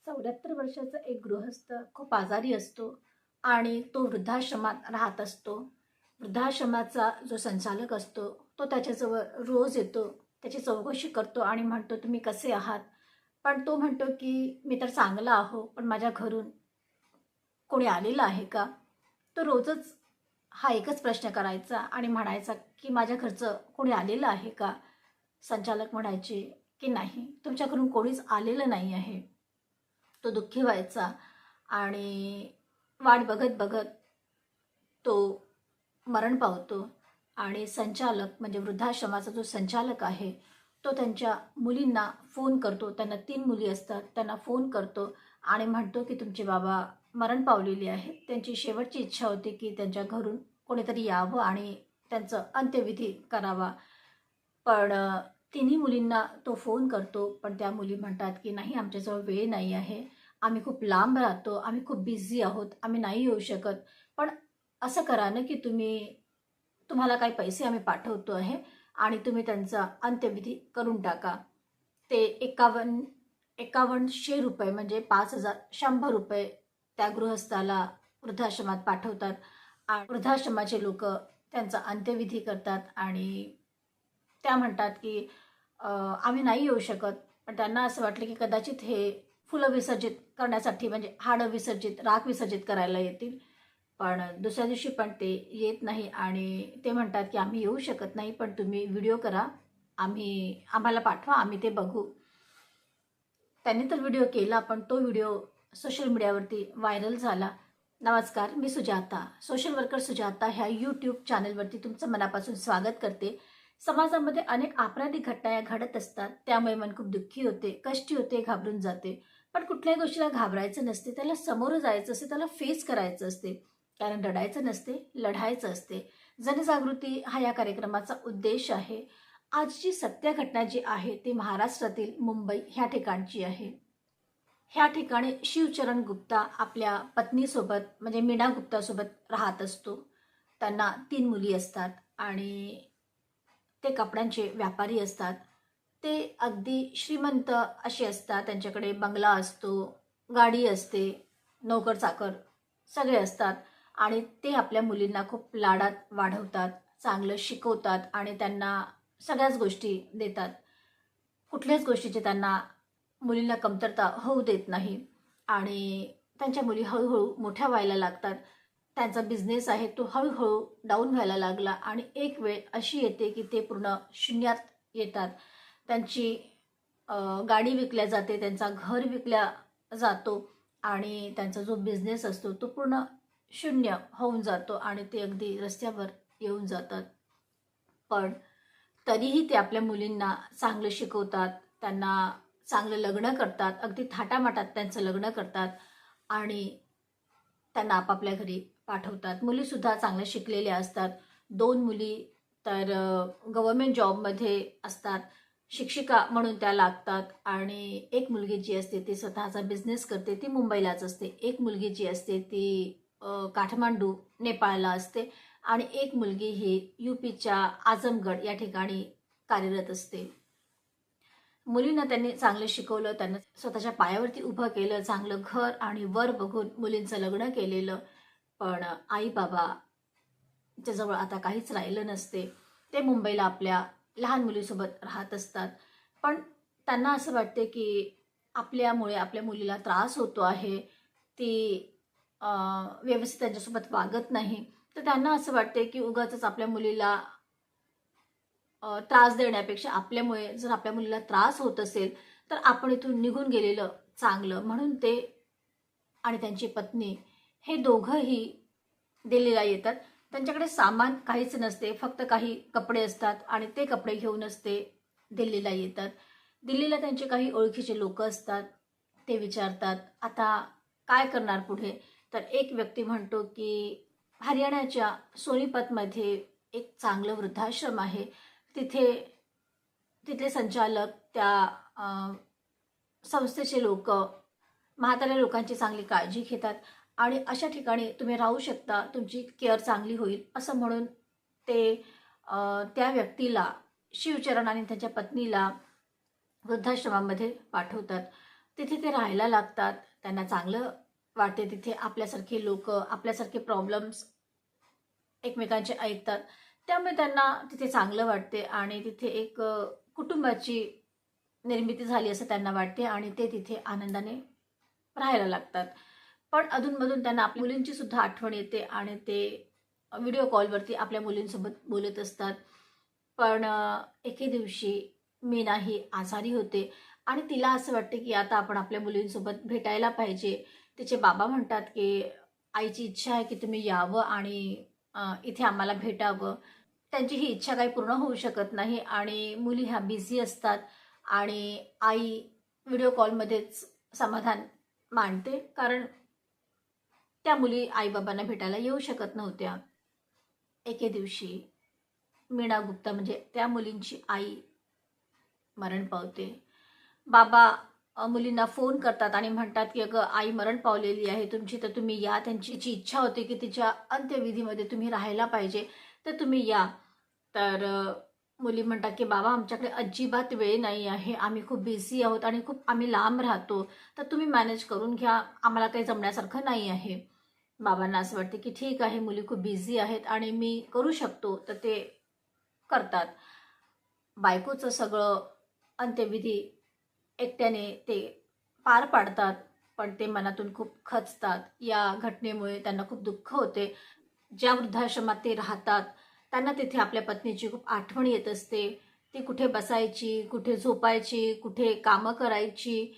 74 वर्षाचा एक गृहस्थ खूप आजारी असतो आणि तो वृद्धाश्रमात राहत असतो. वृद्धाश्रमाचा जो संचालक असतो तो त्याच्याजवळ रोज येतो, त्याची चौकशी करतो आणि म्हणतो, तुम्ही कसे आहात? पण तो म्हणतो की मी तर चांगला आहो, पण माझ्या घरून कोणी आलेलं आहे का? तो रोजच हा एकच प्रश्न करायचा आणि म्हणायचा की माझ्या घरचं कोणी आलेलं आहे का? संचालक म्हणायचे की नाही, तुमच्या घरून कोणीच आलेलं नाही आहे. तो दुःखी व्हायचा आणि वाट बघत बघत तो मरण पावतो. आणि संचालक म्हणजे वृद्धाश्रमाचा जो संचालक आहे तो त्यांच्या मुलींना फोन करतो. त्यांना 3 मुली असतात. त्यांना फोन करतो आणि म्हणतो की तुमचे बाबा मरण पावलेले आहेत. त्यांची शेवटची इच्छा होती की त्यांच्या घरून कोणीतरी यावं आणि त्यांचं अंत्यविधी करावा. पण तिन्ही मुलींना तो फोन करतो, पण त्या मुली म्हणतात की नाही, आमच्याजवळ वेळ नाही आहे, आम्ही खूप लांब राहतो, आम्ही खूप बिझी आहोत, आम्ही नाही येऊ शकत. पण असं करा ना की तुम्हाला काही पैसे आम्ही पाठवतो आहे आणि तुम्ही त्यांचा अंत्यविधी करून टाका. ते 5100 रुपये म्हणजे 5100 रुपये त्या गृहस्थाला वृद्धाश्रमात पाठवतात आणि वृद्धाश्रमाचे लोक त्यांचा अंत्यविधी करतात. आणि त्या म्हणतात की आम्ही नाही येऊ शकत. पण त्यांना असं वाटलं की कदाचित हे फुलं विसर्जित करण्यासाठी म्हणजे हाडं विसर्जित, राख विसर्जित करायला येतील. पण दुसऱ्या दिवशी पण ते येत नाही आणि ते म्हणतात की आम्ही येऊ शकत नाही, पण तुम्ही व्हिडिओ करा, आम्हाला पाठवा, आम्ही ते बघू. त्यांनी तर व्हिडिओ केला, पण तो व्हिडिओ सोशल मीडियावरती व्हायरल झाला. नमस्कार, मी सुजाता, सोशल वर्कर सुजाता ह्या यूट्यूब चॅनलवरती तुमचं मनापासून स्वागत करते. समाजामध्ये अनेक आपराधिक घटना घडत असतात, त्यामुळे मन खूप दुःखी होते, कष्टी होते, घाबरून जाते. पण कुठल्याही गोष्टीला घाबरायचं नसते, त्याला समोर जायचं असते, त्याला फेस करायचं असते. कारण रडायचं नसते, लढायचं असते. जनजागृती हा या कार्यक्रमाचा उद्देश आहे. आजची सत्य घटना जी आहे ती महाराष्ट्रातील मुंबई ह्या ठिकाणची आहे. ह्या ठिकाणी शिवचरण गुप्ता आपल्या पत्नीसोबत म्हणजे मीना गुप्तासोबत राहत असतो. त्यांना 3 मुली असतात आणि ते कपड्यांचे व्यापारी असतात. ते अगदी श्रीमंत असे असतात. त्यांच्याकडे बंगला असतो, गाडी असते, नोकर चाकर सगळे असतात आणि ते आपल्या मुलींना खूप लाडात वाढवतात, चांगलं शिकवतात आणि त्यांना सगळ्याच गोष्टी देतात. कुठल्याच गोष्टीची त्यांना मुलींना कमतरता होऊ देत नाही. आणि त्यांच्या मुली हळूहळू मोठ्या व्हायला लागतात. त्यांचा बिझनेस आहे तो हळूहळू डाऊन व्हायला लागला आणि एक वेळ अशी येते की ते पूर्ण शून्यात येतात. त्यांची गाडी विकल्या जाते, त्यांचा घर विकल्या जातो आणि त्यांचा जो बिझनेस असतो तो पूर्ण शून्य होऊन जातो आणि ते अगदी रस्त्यावर येऊन जातात. पण तरीही ते आपल्या मुलींना चांगलं शिकवतात, त्यांना चांगलं लग्न करतात, अगदी थाटामाटात त्यांचं लग्न करतात आणि त्यांना आपापल्या घरी पाठवतात. मुलीसुद्धा चांगल्या शिकलेल्या असतात. 2 मुली तर गव्हर्नमेंट जॉबमध्ये असतात, शिक्षिका म्हणून त्या लागतात. आणि एक मुलगी जी असते ती स्वतःचा बिझनेस करते, ती मुंबईलाच असते. एक मुलगी जी असते ती काठमांडू नेपाळला असते आणि एक मुलगी ही यूपीच्या आझमगड या ठिकाणी कार्यरत असते. मुलींना त्यांनी चांगलं शिकवलं, त्यांना स्वतःच्या पायावरती उभं केलं, चांगलं घर आणि वर बघून मुलींचं लग्न केलेलं. पण आई बाबाच्या जवळ आता काहीच राहिलं नसते. ते मुंबईला आपल्या लहान मुलीसोबत राहत असतात. पण त्यांना असं वाटते की आपल्यामुळे आपल्या मुलीला त्रास होतो आहे, ती व्यवस्थित त्यांच्यासोबत वागत नाही. तर त्यांना असं वाटते की उगाचच आपल्या मुलीला त्रास देण्यापेक्षा आपल्यामुळे जर आपल्या मुलीला त्रास होत असेल तर आपण इथून निघून गेलेलं चांगलं. म्हणून ते आणि त्यांची पत्नी हे दोघंही दिल्लीला येतात. त्यांच्याकडे सामान काहीच नसते, फक्त काही कपडे असतात आणि ते कपडे घेऊनच ते दिल्लीला येतात. दिल्लीला त्यांचे काही ओळखीचे लोक असतात. ते विचारतात आता काय करणार पुढे. तर एक व्यक्ती म्हणतो की हरियाणाच्या सोनीपतमध्ये एक चांगलं वृद्धाश्रम आहे, तिथले संचालक, त्या संस्थेचे लोक म्हाताऱ्या लोकांची चांगली काळजी घेतात आणि अशा ठिकाणी तुम्ही राहू शकता, तुमची केअर चांगली होईल असं म्हणून ते त्या व्यक्तीला, शिवचरण आणि त्यांच्या पत्नीला वृद्धाश्रमामध्ये पाठवतात. तिथे ते राहायला लागतात. त्यांना चांगलं वाटते तिथे. आपल्यासारखे लोक, आपल्यासारखे प्रॉब्लेम्स एकमेकांचे ऐकतात. त्यामुळे त्यांना तिथे चांगलं वाटते आणि तिथे एक कुटुंबाची निर्मिती झाली असं त्यांना वाटते आणि ते तिथे आनंदाने राहायला लागतात. पण अधूनमधून त्यांना आपल्या मुलींची सुद्धा आठवण येते आणि ते व्हिडिओ कॉलवरती आपल्या मुलींसोबत बोलत असतात. पण एके दिवशी मीना ही आजारी होते आणि तिला असं वाटते की आता आपण आपल्या मुलींसोबत भेटायला पाहिजे. तिचे बाबा म्हणतात की आईची इच्छा आहे की तुम्ही यावं आणि इथे आम्हाला भेटावं. त्यांची ही इच्छा काही पूर्ण होऊ शकत नाही आणि मुली ह्या बिझी असतात आणि आई व्हिडिओ कॉलमध्येच समाधान मांडते, कारण त्या मुली आईबाबांना भेटायला येऊ शकत नव्हत्या. एके दिवशी मीना गुप्ता म्हणजे त्या मुलींची आई मरण पावते. बाबा मुलींना फोन करतात आणि म्हणतात की अगं आई मरण पावलेली आहे तुमची, तर तुम्ही या. त्यांची जी इच्छा होती की तिच्या अंत्यविधीमध्ये तुम्ही राहायला पाहिजे, तर तुम्ही या. तर मुली म्हणतात की बाबा आमच्याकडे अजिबात वेळ नाही आहे, आम्ही खूप बिझी आहोत आणि खूप आम्ही लांब राहतो, तर तुम्ही मॅनेज करून घ्या, आम्हाला काही जमण्यासारखं नाही आहे. बाबांना असं वाटते की ठीक आहे, मुली खूप बिझी आहेत आणि मी करू शकतो, तर ते करतात. बायकोचं सगळं अंत्यविधी एकट्याने ते पार पाडतात, पण ते मनातून खूप खचतात. या घटनेमुळे त्यांना खूप दुःख होते. ज्या वृद्धाश्रमात ते राहतात त्यांना तिथे आपल्या पत्नीची खूप आठवण येत असते. ती कुठे बसायची, कुठे झोपायची, कुठे कामं करायची,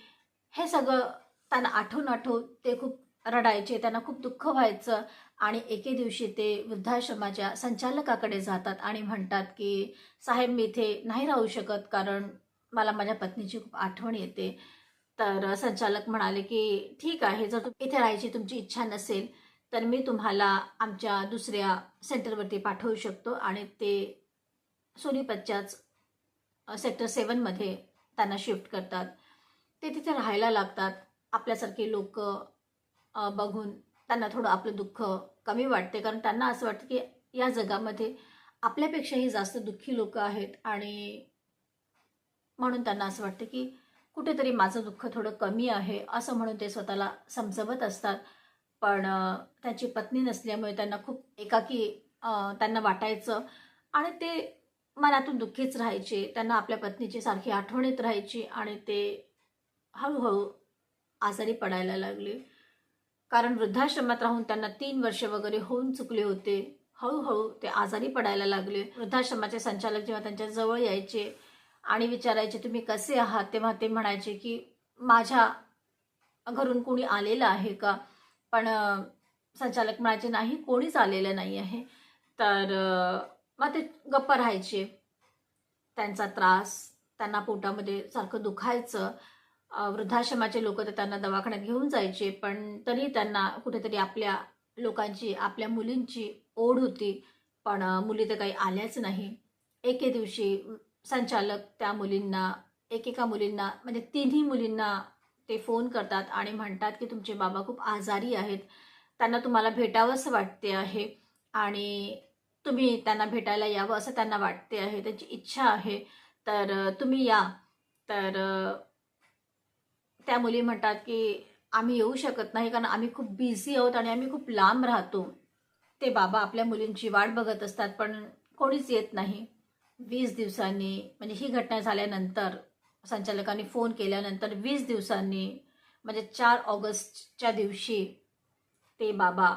हे सगळं त्यांना आठवून आठवून ते खूप रडायचे. त्यांना खूप दुःख व्हायचं आणि एके दिवशी ते वृद्धाश्रमाच्या संचालकाकडे जातात आणि म्हणतात की साहेब मी इथे नाही राहू शकत, कारण मला माझ्या पत्नीची खूप आठवण येते. तर संचालक म्हणाले की ठीक आहे, जर इथे राहायची तुमची इच्छा नसेल तर मी तुम्हाला आमच्या दुसऱ्या सेंटरवरती पाठवू शकतो आणि ते सोनीपतच्याच सेक्टर 7मध्ये त्यांना शिफ्ट करतात. ते तिथे राहायला लागतात. आपल्यासारखे लोक बघून त्यांना थोडं आपलं दुःख कमी वाटते, कारण त्यांना असं वाटतं की या जगामध्ये आपल्यापेक्षाही जास्त दुःखी लोक आहेत आणि म्हणून त्यांना असं वाटतं की कुठेतरी माझं दुःख थोडं कमी आहे, असं म्हणून ते स्वतःला समजवत असतात. पण त्याची पत्नी नसल्यामुळे त्यांना खूप एकाकी त्यांना वाटायचं आणि ते मनातून दुःखीच राहायचे. त्यांना आपल्या पत्नीची सारखी आठवण येत राहायची आणि ते हळूहळू आजारी पडायला लागले. कारण वृद्धाश्रमात राहून त्यांना 3 वर्ष वगैरे होऊन चुकले होते. हळूहळू ते आजारी पडायला लागले. वृद्धाश्रमाचे संचालक जेव्हा त्यांच्या जवळ यायचे आणि विचारायचे तुम्ही कसे आहात, तेव्हा ते म्हणायचे की माझ्या घरून कोणी आलेलं आहे का? पण संचालक म्हणायचे नाही, कोणीच आलेलं नाही आहे. तर मग ते गप्प राहायचे. त्यांचा त्रास, त्यांना पोटामध्ये सारखं दुखायचं. वृद्धाश्रमाचे लोक तर त्यांना दवाखान्यात घेऊन जायचे, पण तरी त्यांना कुठेतरी आपल्या लोकांची, आपल्या मुलींची ओढ होती. पण मुली तर काही आल्याच नाही. एके दिवशी संचालक त्या मुलींना, एकेका मुलींना म्हणजे तिन्ही मुलींना ते फोन करतात आणि म्हणतात की तुमचे बाबा खूप आजारी आहेत, त्यांना तुम्हाला भेटावंसं वाटते आहे आणि तुम्ही त्यांना भेटायला यावं असं त्यांना वाटते आहे, त्यांची इच्छा आहे, तर तुम्ही या. तर त्या मुली म्हणतात की आम्ही येऊ शकत नाही, कारण आम्ही खूप बिझी आहोत आणि आम्ही खूप लांब राहतो. ते बाबा आपल्या मुलींची वाट बघत असतात, पण कोणीच येत नाही. 20 दिवसांनी म्हणजे ही घटना झाल्यानंतर, संचालकांनी फोन केल्यानंतर 20 दिवसांनी म्हणजे 4 ऑगस्टच्या दिवशी ते बाबा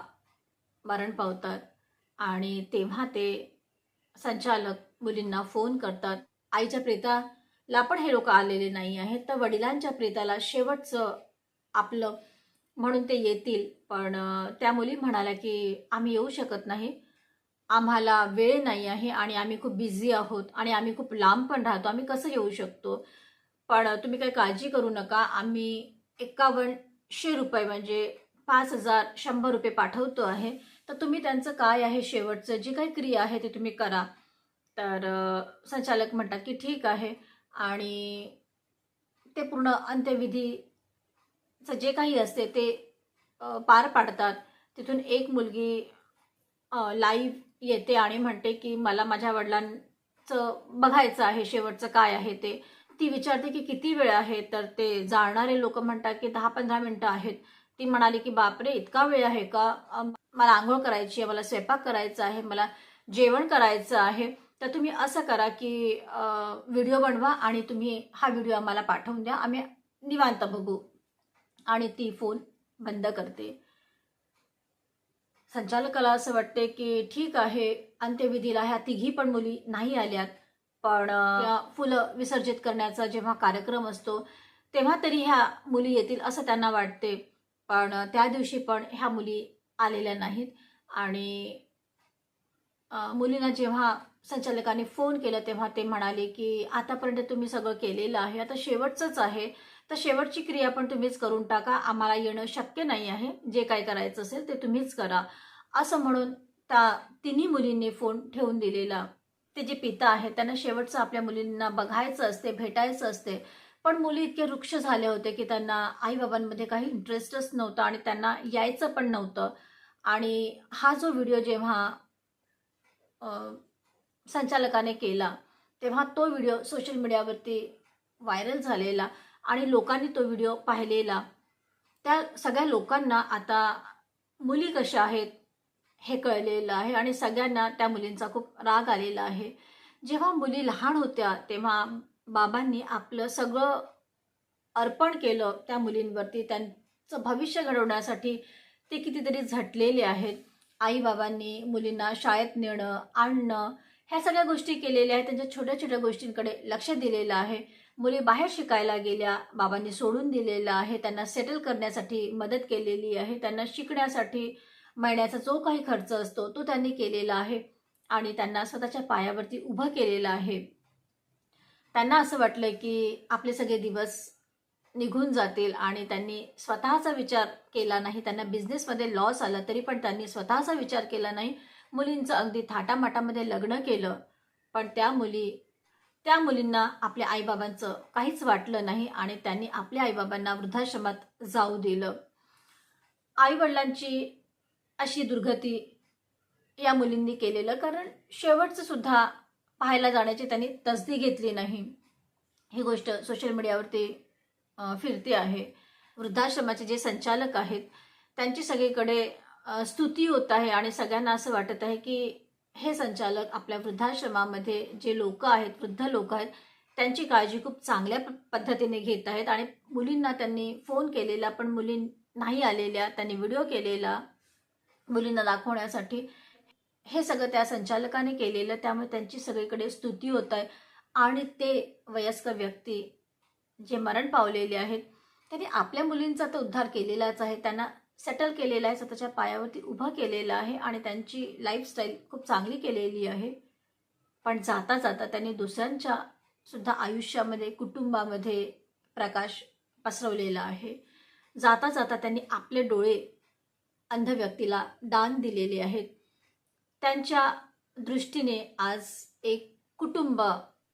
मरण पावतात आणि तेव्हा ते संचालक मुलींना फोन करतात. आईच्या प्रेताला पण हे लोक आलेले नाही आहेत, तर वडिलांच्या प्रेताला शेवटचं आपलं म्हणून ते येतील. पण त्या मुली म्हणाल्या की आम्ही येऊ शकत नाही, आम्हाला वेळ नाही आहे आणि आम्ही खूप बिझी आहोत आणि आम्ही खूप लांब पण राहतो, आम्ही कसं येऊ शकतो? पण तुम्ही काही काळजी करू नका, आम्ही 5100 रुपये म्हणजे 5100 रुपये पाठवतो आहे, तर तुम्ही त्यांचं काय आहे शेवटचं जी काही क्रिया आहे ते तुम्ही करा. तर संचालक म्हणतात की ठीक आहे आणि ते पूर्ण अंत्यविधीचं जे काही असते ते पार पाडतात. तिथून एक मुलगी लाईव्ह येते आणि म्हणते की मला माझ्या वडिलांचं बघायचं आहे, शेवटचं काय आहे ते. ती विचारते की किती वेळ आहे, तर ते जाणणारे लोक म्हणतात की 10-15 मिनिटं आहेत. ती म्हणाली की बापरे, इतका वेळ आहे का? मला आंघोळ करायची आहे, मला स्वयंपाक करायचा आहे, मला जेवण करायचं आहे. तर तुम्ही असं करा की व्हिडिओ बनवा आणि तुम्ही हा व्हिडिओ आम्हाला पाठवून द्या, आम्ही निवांत बघू. आणि ती फोन बंद करते. संचालकाला असं वाटते की ठीक आहे, अंत्यविधीला ह्या तिघी पण मुली नाही आल्यात, पण या फुलं विसर्जित करण्याचा जेव्हा कार्यक्रम असतो तेव्हा तरी ह्या मुली येतील असं त्यांना वाटते. पण त्या दिवशी पण ह्या मुली आलेल्या नाहीत. आणि मुलींना जेव्हा संचालकाने फोन केला तेव्हा ते म्हणाले की आतापर्यंत तुम्ही सगळं केलेलं आहे, आता शेवटचंच आहे, तर शेवटची क्रिया पण तुम्हीच करून टाका, आम्हाला येणं शक्य नाही आहे, जे काय करायचं असेल ते तुम्हीच करा. असं म्हणून त्या तिन्ही मुलींनी फोन ठेवून दिलेला. ते जे पिता आहेत त्यांना शेवटचं आपल्या मुलींना बघायचं असते, भेटायचं असते. पण मुली इतके वृक्ष झाले होते की त्यांना आईबाबांमध्ये काही इंटरेस्टच नव्हता आणि त्यांना यायचं पण नव्हतं. आणि हा जो व्हिडिओ जेव्हा संचालकाने केला तेव्हा तो व्हिडिओ सोशल मीडियावरती व्हायरल झालेला आणि लोकांनी तो व्हिडिओ पाहिलेला. त्या सगळ्या लोकांना आता मुली कशा आहेत हे कळलेलं आहे आणि सगळ्यांना त्या मुलींचा खूप राग आलेला आहे. जेव्हा मुली लहान होत्या तेव्हा बाबांनी आपलं सगळं अर्पण केलं त्या मुलींवरती, त्यांचं भविष्य घडवण्यासाठी ते कितीतरी झटलेले आहेत. आई-बाबांनी मुलींना शाळेत नेणं, आणणं ह्या सगळ्या गोष्टी केलेल्या आहेत. त्यांच्या छोट्या-छोट्या गोष्टींकडे लक्ष दिलेलं आहे. मुली बाहेर शिकायला गेल्या, बाबांनी सोडून दिलेलं आहे. त्यांना सेटल करण्यासाठी मदत केलेली आहे. त्यांना शिकण्यासाठी महिन्याचा जो काही खर्च असतो तो त्यांनी केलेला आहे आणि त्यांना स्वतःच्या पायावरती उभं केलेलं आहे. त्यांना असं वाटलं की आपले सगळे दिवस निघून जातील आणि त्यांनी स्वतःचा विचार केला नाही. त्यांना बिझनेसमध्ये लॉस आला तरी पण त्यांनी स्वतःचा विचार केला नाही. मुलींचं अगदी थाटामाटामध्ये लग्न केलं. पण त्या मुलींना आपल्या आईबाबांचं काहीच वाटलं नाही आणि त्यांनी आपल्या आईबाबांना वृद्धाश्रमात जाऊ दिलं. आईवडिलांची अशी दुर्गती या मुलींनी केलेलं, कारण शेवटचं सुद्धा पाहायला जाण्याची त्यांनी तसदी घेतली नाही. ही गोष्ट सोशल मीडियावरती फिरते आहे. वृद्धाश्रमाचे जे संचालक आहेत त्यांची सगळीकडे स्तुती होत आहे आणि सगळ्यांना असं वाटत आहे की हे संचालक आपल्या वृद्धाश्रमामध्ये जे लोक आहेत, वृद्ध लोक आहेत, त्यांची काळजी खूप चांगल्या पद्धतीने घेत आहेत. आणि मुलींना त्यांनी फोन केलेला पण मुली नाही आलेल्या, त्यांनी व्हिडिओ केलेला मुलींना दाखवण्यासाठी. हे सगळं त्या संचालकाने केलेलं, त्यामुळे त्यांची सगळीकडे स्तुती होत आहे. आणि ते वयस्कर व्यक्ती जे मरण पावलेले आहेत त्यांनी आपल्या मुलींचा तर उद्धार केलेलाच आहे, त्यांना सेटल केलेलं आहे, स्वतःच्या पायावरती उभं केलेलं आहे आणि त्यांची लाईफस्टाईल खूप चांगली केलेली आहे. पण जाता जाता त्यांनी दुसऱ्यांच्या सुद्धा आयुष्यामध्ये, कुटुंबामध्ये प्रकाश पसरवलेला आहे. जाता जाता त्यांनी आपले डोळे अंध व्यक्तीला दान दिलेले आहेत. त्यांच्या दृष्टीने आज एक कुटुंब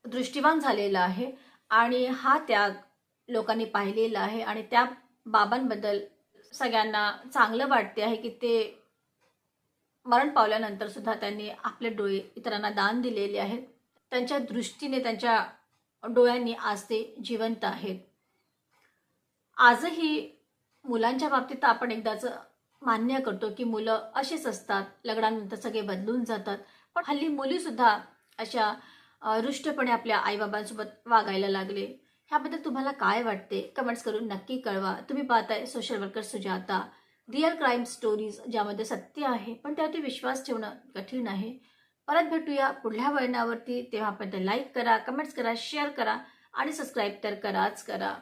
दृष्टिवान झालेलं आहे आणि हा त्याग लोकांनी पाहिलेला आहे. आणि त्या बाबांबद्दल सगळ्यांना चांगलं वाटते आहे की ते मरण पावल्यानंतर सुद्धा त्यांनी आपले डोळे इतरांना दान दिलेले आहेत. त्यांच्या दृष्टीने, त्यांच्या डोळ्यांनी आज ते जिवंत आहेत. आजही मुलांच्या बाबतीत आपण एकदाच मान्य करतो की मुलं अशीच असतात, लग्नानंतर सगळे बदलून जातात. पण हल्ली मुली सुद्धा अशा रुष्टपणे आपल्या आईबाबांसोबत वागायला लागले. ह्याबद्दल तुम्हाला काय वाटते? कमेंट्स करून नक्की कळवा. तुम्ही पाहताय social worker Sujata, real crime stories, ज्यामध्ये सत्य आहे पण त्यावरती विश्वास ठेवणं कठीण आहे. परत भेटूया पुढल्या वळणावरती. तेव्हा आपण लाईक करा, कमेंट्स करा, शेअर करा आणि सबस्क्राईब तर कराच करा.